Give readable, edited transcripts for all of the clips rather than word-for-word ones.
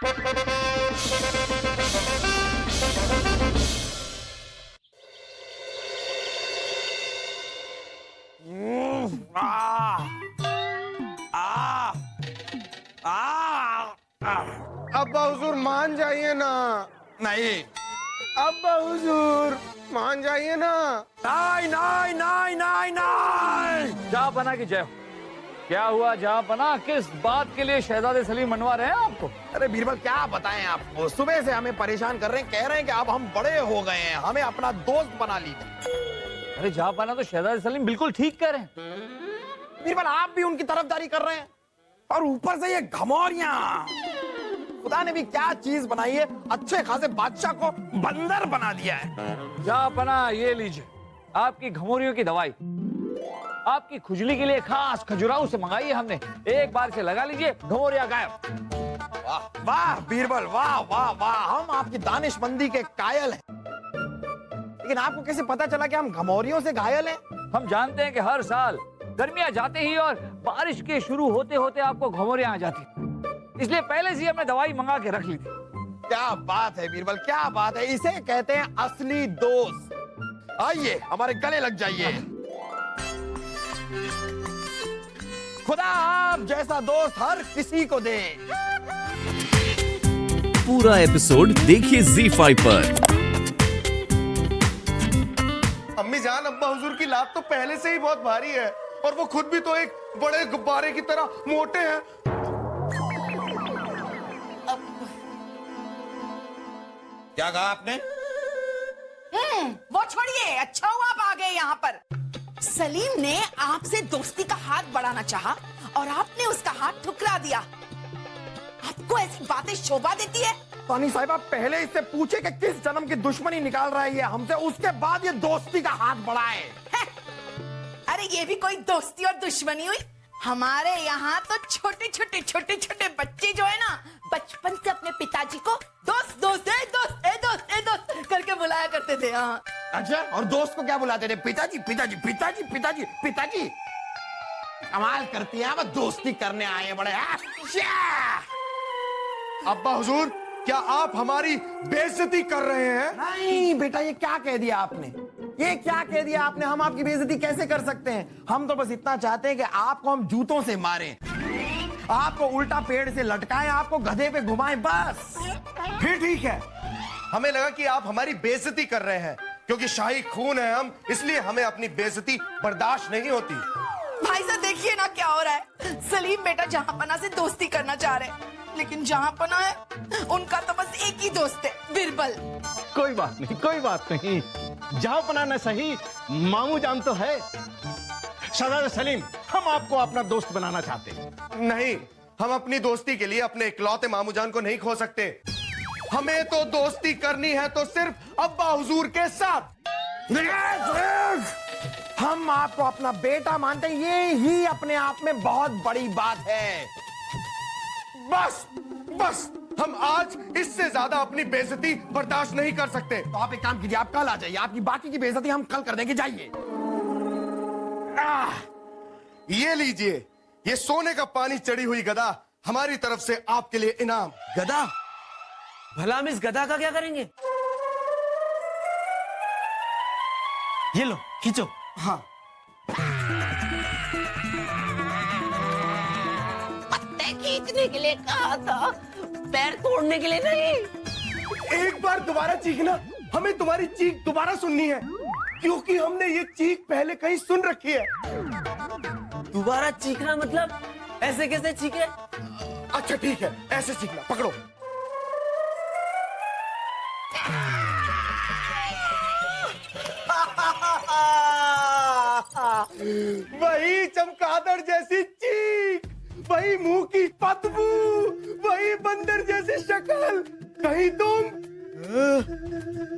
अब्बा हुजूर मान जाइए ना। नहीं अब्बा हुजूर मान जाइए ना। नहीं नहीं नहीं नहीं नहीं। जहांपना की जय हो। क्या हुआ जहांपना, किस बात के लिए शहजादे सलीम मनवा रहे हैं आपको? अरे बीरबल क्या बताएं आपको, सुबह से हमें परेशान कर रहे हैं, कह रहे हैं कि अब हम बड़े हो गए हैं, हमें अपना दोस्त बना लीजिए। अरे जहांपना तो शहजादे सलीम बिल्कुल ठीक कह रहे हैं। बीरबल आप भी उनकी तरफदारी कर रहे हैं, और ऊपर से ये घमौरियां। खुदा ने भी क्या चीज बनाई है, अच्छे खासे बादशाह को बंदर बना दिया है। जहांपना ये लीजिए आपकी घमौरियों की दवाई, आपकी खुजली के लिए खास खजुराहो से मंगाई है हमने। एक बार से लगा लीजिए, घमौरियां गायब। वाह वाह बीरबल, वाह वाह वाह, हम आपकी दानिशमंदी के कायल हैं। लेकिन आपको कैसे पता चला कि हम घमौरियों से घायल हैं? हम जानते हैं कि हर साल गर्मियां जाते ही और बारिश के शुरू होते होते आपको घमौरियां आ जाती, इसलिए पहले से हमने दवाई मंगा के रख ली थी। क्या बात है बीरबल, क्या बात है, इसे कहते हैं असली दोस्त। आइए हमारे गले लग जाइए। खुदा आप जैसा दोस्त हर किसी को दे। पूरा एपिसोड देखिए ZEE5 पर। अम्मी जान, अब्बा हुजूर की लात तो पहले से ही बहुत भारी है और वो खुद भी तो एक बड़े गुब्बारे की तरह मोटे हैं। क्या कहा आपने? वो छोड़िए, अच्छा हुआ आप आ गए यहाँ पर। सलीम ने आपसे दोस्ती का हाथ बढ़ाना चाहा और आपने उसका हाथ ठुकरा दिया। आपको ऐसी बातें शोभा देती है? पानी साहिबा पहले इससे पूछे कि किस जन्म की दुश्मनी निकाल रहा है ये हमसे, उसके बाद ये दोस्ती का हाथ बढ़ाए। अरे ये भी कोई दोस्ती और दुश्मनी हुई? हमारे यहाँ तो छोटे छोटे बच्चे जो है ना, बचपन से अपने पिताजी को दोस्त दोस्त ए दोस्त ए दोस्त ए दोस्त करके बुलाया करते थे। हाँ। अच्छा, और दोस्त को क्या बुलाते थे? पिताजी पिताजी पिताजी पिताजी पिताजी। कमाल करती है, वो दोस्ती करने आए हैं बड़े। अब्बा हुजूर, क्या आप हमारी बेइज्जती कर रहे हैं? नहीं बेटा, ये क्या कह दिया आपने, ये क्या कह दिया आपने? हम आपकी बेइज्जती कैसे कर सकते हैं? हम तो बस इतना चाहते हैं कि आपको हम जूतों से मारें, आपको उल्टा पेड़ से लटकाएं, आपको गधे पे घुमाएं, बस। फिर ठीक है, हमें लगा कि आप हमारी बेइज्जती कर रहे हैं, क्योंकि शाही खून है हम, इसलिए हमें अपनी बेइज्जती बर्दाश्त नहीं होती। भाई साहब देखिए ना क्या हो रहा है। सलीम बेटा जहांपना से दोस्ती करना चाह रहे हैं, लेकिन जहांपना है उनका तो बस एक ही दोस्त है, बिरबल। कोई बात नहीं, कोई बात नहीं, जहांपना न सही, मामू जान तो है। शहजादे सलीम, हम आपको अपना दोस्त बनाना चाहते हैं। नहीं, हम अपनी दोस्ती के लिए अपने इकलौते मामूजान को नहीं खो सकते। हमें तो दोस्ती करनी है तो सिर्फ अब्बा हुजूर के साथ। हम आपको अपना बेटा मानते हैं, ये ही अपने आप में बहुत बड़ी बात है। बस बस, हम आज इससे ज्यादा अपनी बेइज्जती बर्दाश्त नहीं कर सकते। तो आप एक काम कीजिए, आप कल आ जाइए, आपकी बाकी की बेइज्जती हम कल कर देंगे, जाइए। ये लीजिए, ये सोने का पानी चढ़ी हुई गदा हमारी तरफ से आपके लिए इनाम। गदा? भला हम इस गदा का क्या करेंगे? ये लो, खींचो। हाँ। पत्ते खींचने के लिए कहा था, पैर तोड़ने के लिए नहीं। एक बार दोबारा चीखना, हमें तुम्हारी चीख दोबारा सुननी है, क्योंकि हमने ये चीख पहले कहीं सुन रखी है। दोबारा चीखना मतलब? ऐसे कैसे चीखे? अच्छा ठीक है, ऐसे चीखना, पकड़ो। वही चमगादड़ जैसी चीख, वही मुंह की बदबू, वही बंदर जैसी शक्ल, कहीं तुम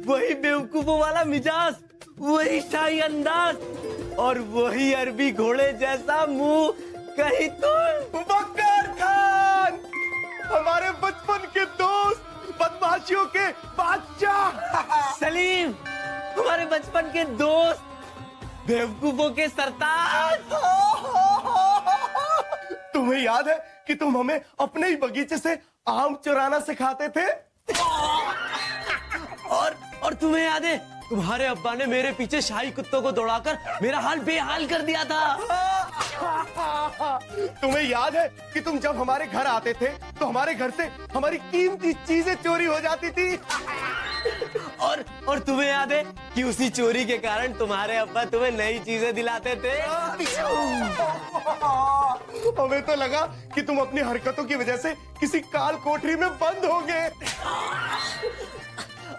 वही बेवकूफों वाला मिजाज, वही शाही अंदाज, और वही अरबी घोड़े जैसा मुंह, कहीं तुम बकर खान, हमारे बचपन के दोस्त, बदमाशियों के बादशाह। सलीम, हमारे बचपन के दोस्त, बेवकूफों के सरताज। तुम्हें याद है कि तुम हमें अपने ही बगीचे से आम चुराना सिखाते थे। और तुम्हें याद है तुम्हारे अब्बा ने मेरे पीछे शाही कुत्तों को दौड़ाकर मेरा हाल बेहाल कर दिया था। तुम्हें याद है कि तुम जब हमारे घर आते थे तो हमारे घर से हमारी कीमती चीजें चोरी हो जाती थी। और तुम्हें याद है कि उसी चोरी के कारण तुम्हारे अब्बा तुम्हें नई चीजें दिलाते थे। हमें तो लगा कि तुम अपनी हरकतों की वजह से किसी काल कोठरी में बंद हो गए।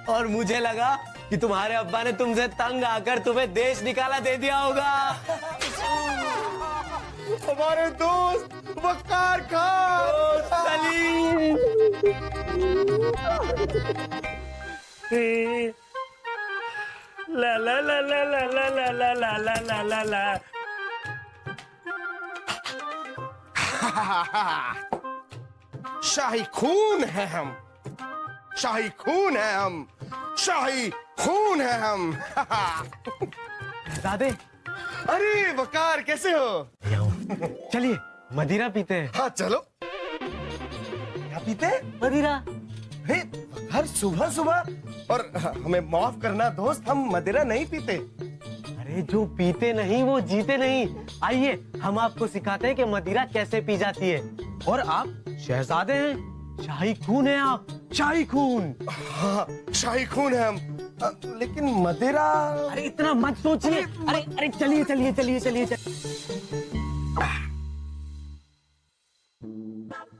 और मुझे लगा कि तुम्हारे अब्बा ने तुमसे तंग आकर तुम्हें देश निकाला दे दिया होगा। हमारे दोस्त वकार खान, सलीम। ला ला ला ला ला ला ला ला ला ला ला ला ला। शाही खून है हम, शाही खून है हम, शाही खून है हम। दादे, अरे वकार कैसे हो? चलिए मदिरा पीते हैं। हाँ चलो। क्या पीते? मदिरा। हे हर सुबह सुबह। और हमें माफ करना दोस्त, हम मदिरा नहीं पीते। अरे जो पीते नहीं वो जीते नहीं। आइए हम आपको सिखाते हैं कि मदिरा कैसे पी जाती है। और आप शहजादे हैं, शाही खून है आप, शाही खून। हाँ शाही खून है हम, लेकिन मदिरा। अरे इतना मत सोचिए। अरे अरे चलिए चलिए चलिए चलिए चलिए।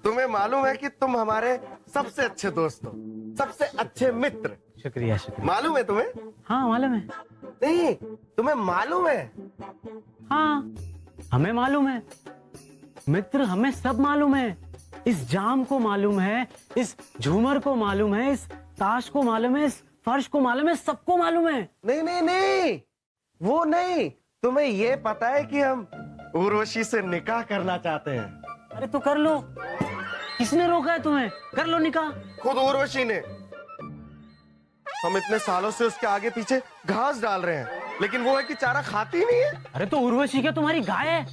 तुम्हें मालूम है कि तुम हमारे सबसे अच्छे दोस्त हो, सबसे अच्छे मित्र। शुक्रिया शुक्रिया। मालूम है तुम्हें? हाँ मालूम है। नहीं, तुम्हें मालूम है? हाँ हमें मालूम है मित्र, हमें सब मालूम है। इस जाम को मालूम है, इस झूमर को मालूम है, इस ताश को मालूम है, इस फर्श को मालूम है, सबको मालूम है। नहीं नहीं नहीं, वो नहीं। तुम्हें ये पता है कि हम उर्वशी से निकाह करना चाहते हैं? अरे तो कर लो, किसने रोका है तुम्हें? कर लो निकाह। खुद उर्वशी ने। हम इतने सालों से उसके आगे पीछे घास डाल रहे हैं, लेकिन वो है कि चारा खाती ही नहीं है। अरे तो उर्वशी क्या तुम्हारी गाय है?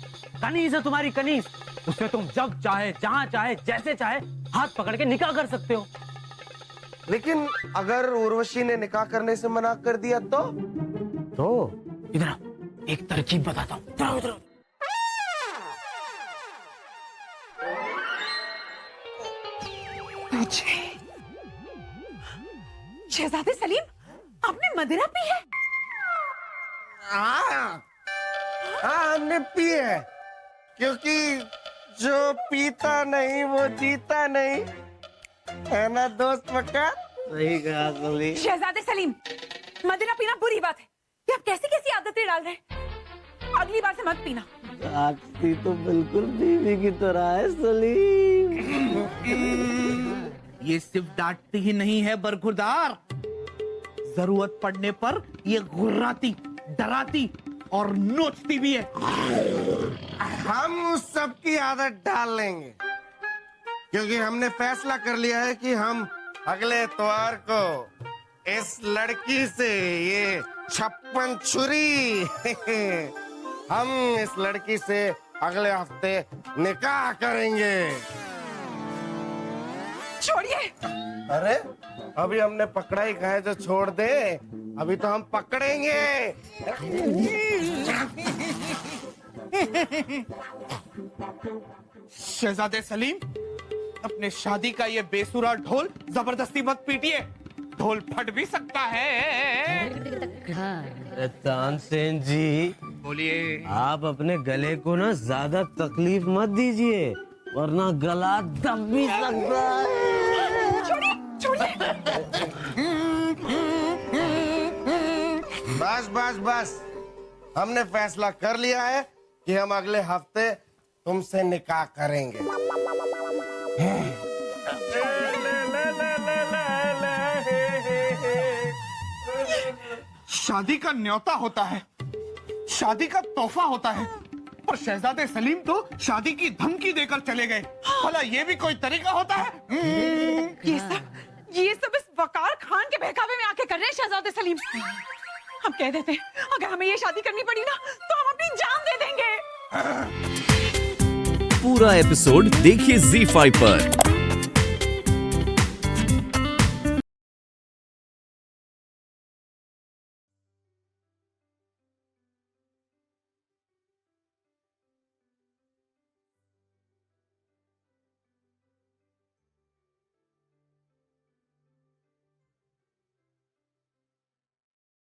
कनीज है तुम्हारी, कनीज। उससे तुम जब चाहे, जहां चाहे, जैसे चाहे हाथ पकड़ के निकाह कर सकते हो। लेकिन अगर उर्वशी ने निकाह करने से मना कर दिया तो इधर आओ, एक तरकीब बताता हूँ। इधर आओ, इधर आओ। शहजादे सलीम, आपने मदिरा पी है? हाँ हमने पी है, क्योंकि जो पीता नहीं वो जीता नहीं, है ना दोस्त वकार? सही कहा सलीम। शहजादे सलीम, मदिरा पीना बुरी बात है। ये आप कैसी कैसी आदतें डाल रहे हैं? अगली बार से मत पीना। आती तो बिल्कुल बीवी की तरह है सलीम। ये सिर्फ डांटती ही नहीं है बरखुरदार, जरूरत पड़ने पर ये गुर्राती, डराती और नोचती भी है। हम उस सब की आदत डाल लेंगे, क्योंकि हमने फैसला कर लिया है कि हम अगले इतवार को इस लड़की से ये 56 छुरी हम इस लड़की से अगले हफ्ते निकाह करेंगे। छोड़िए। अरे अभी हमने पकड़ा ही कहा है, जो छोड़ दे, अभी तो हम पकड़ेंगे। शहजादे सलीम, अपने शादी का ये बेसुरा ढोल जबरदस्ती मत पीटिए, ढोल फट भी सकता है। तानसेन जी, बोलिए। आप अपने गले को ना ज्यादा तकलीफ मत दीजिए, वरना गला दब भी सकता है। बस बस बस, हमने फैसला कर लिया है कि हम अगले हफ्ते तुमसे निकाह करेंगे। शादी का न्योता होता है, शादी का तोहफा होता है, पर शहजादे सलीम तो शादी की धमकी देकर चले गए। भला ये भी कोई तरीका होता है? ये सब इस वकार खान के बहकावे में आके कर रहे हैं शहजादे सलीम। हम कह देते हैं, अगर हमें ये शादी करनी पड़ी ना तो हम अपनी जान दे देंगे। पूरा एपिसोड देखिए ZEE5 पर।